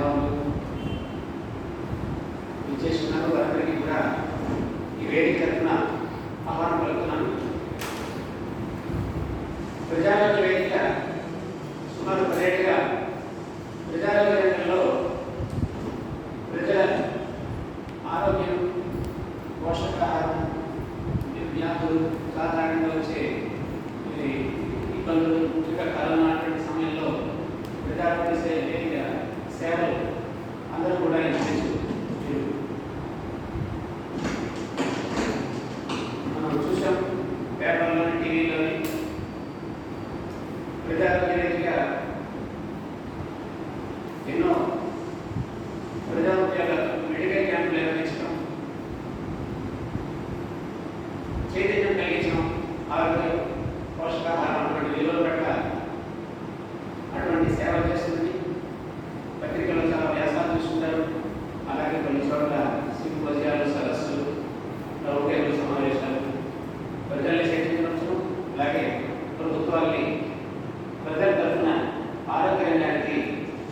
మేధావులు విచ్చేస్తున్నారు. వారందరికీ కూడా ఈ వేదిక తరఫున ఆహ్వానం పలుకుతున్నాను. ప్రజారోగ్య వేదిక సుమారు 10 ఏళ్లుగా ప్రజారోగ్య రంగంలో ప్రజల ఆరోగ్యం, పోషకాహారం, వ్యాధులు, సాధారణంగా వచ్చే ఇబ్బందులు, ముఖ్యంగా కరోనా అటువంటి సమయంలో ప్రజారోగ్య వేదిక సేవలు అందరూ కూడా మనం చూసాం పేపర్లోని, టీవీలోని. ప్రజారోగ్య వేదిక ఎన్నో ప్రజారోగ్యాల మెడికల్ క్యాంపులు నిర్వహించడం, చైతన్యం కలిగించడం, ఆరోగ్యం, పోషకాహారం అటువంటి విలువల పట్ల అటువంటి సేవలు చేస్తుంది. పత్రికల్లో చాలా వ్యాసాలు చూస్తుంటారు. అలాగే కొన్ని చోట్ల సింపోజియాలు, సదస్సులు, రౌండ్ టేబుల్ సమావేశాలు, ప్రజల్ని చైతన్యపరచడం, అలాగే ప్రభుత్వాల్ని ప్రజల తరఫున ఆరోగ్య రంగానికి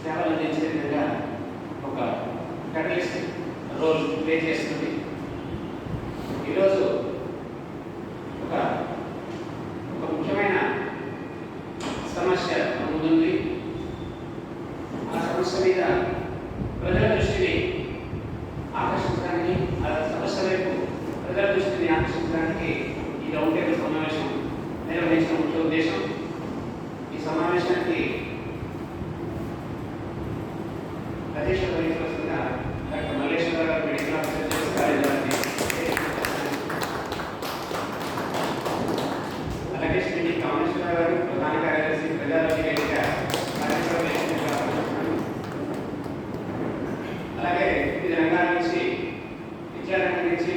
సేవలు అందించే విధంగా ఒక కటలిస్ట్ రోల్ ప్లే చేస్తుంది. ఈరోజు ఒక ముఖ్యమైన సమస్య ముందుంది. ఆ సమస్య మీద ప్రజల దృష్టిని ఆకర్షించడానికి, ఆ సమస్య వైపు ప్రజల దృష్టిని ఆకర్షించడానికి ఈ రౌండ్ టేబుల్ సమావేశం నిర్వహించిన ముఖ్య ఉద్దేశం. ఈ సమావేశానికి అధ్యక్షత వహించవలసిన డాక్టర్ మల్లేశ్వర గారు, మెడికల్ ఆఫీసర్ కార్యదర్శి, అలాగే శ్రీ కామేశ్వర గారు, ప్రధాన కార్యదర్శి, ప్రజారోగ్య వేదిక, అలాగే వివిధ రంగాల నుంచి, విద్యారంగం నుంచి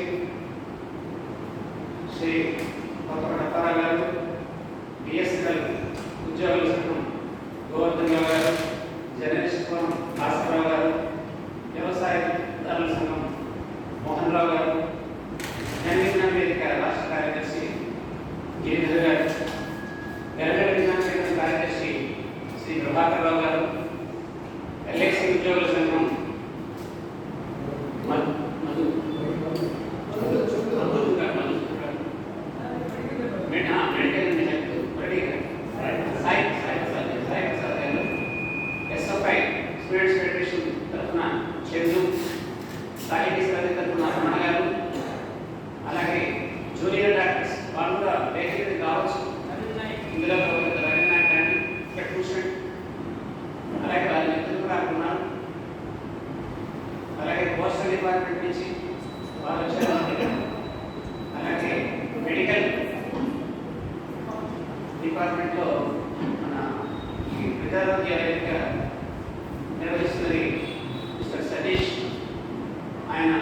శ్రీ కొత్తపట్టారావు గారు, బిఎస్ఎన్ఎల్ ఉద్యోగుల సంఘం గోవర్ధన్ గారు, జర్నలిస్ట్ ఫోరం భాస్కరరావు గారు, వ్యవసాయదారుల సంఘం మోహన్ రావు గారు, జనవిజ్ఞాన వేదిక రాష్ట్ర కార్యదర్శి గిరిధర్ గారు, గరగడ విజ్ఞాన కేంద్రం కార్యదర్శి శ్రీ ప్రభాకర్ రావు గారు, ఎల్ఐసి ఉద్యోగుల సంఘం ఎస్ఎఫ్ఐ స్టూడెంట్స్ ఫెడరేషన్ తరఫున చందు, సాహితీ సమితి తరఫున రమణ గారు, అలాగే జూనియర్ డాక్టర్స్ వాళ్ళు కూడా బేకరీ కావచ్చు, ఇందులో రవీంద్రనాథ్ గారిని ఇక్కడ కూర్చోండి. అలాగే వారి మిత్రులు కూడా ఉన్నారు. అలాగే పోస్టల్ డిపార్ట్మెంట్ నుంచి వాళ్ళు వచ్చారు. అలాగే మెడికల్ డిపార్ట్మెంట్లో మన ఈ ప్రజారోగ్య వేదిక నిర్వహిస్తున్నది మిస్టర్ సతీష్. ఆయన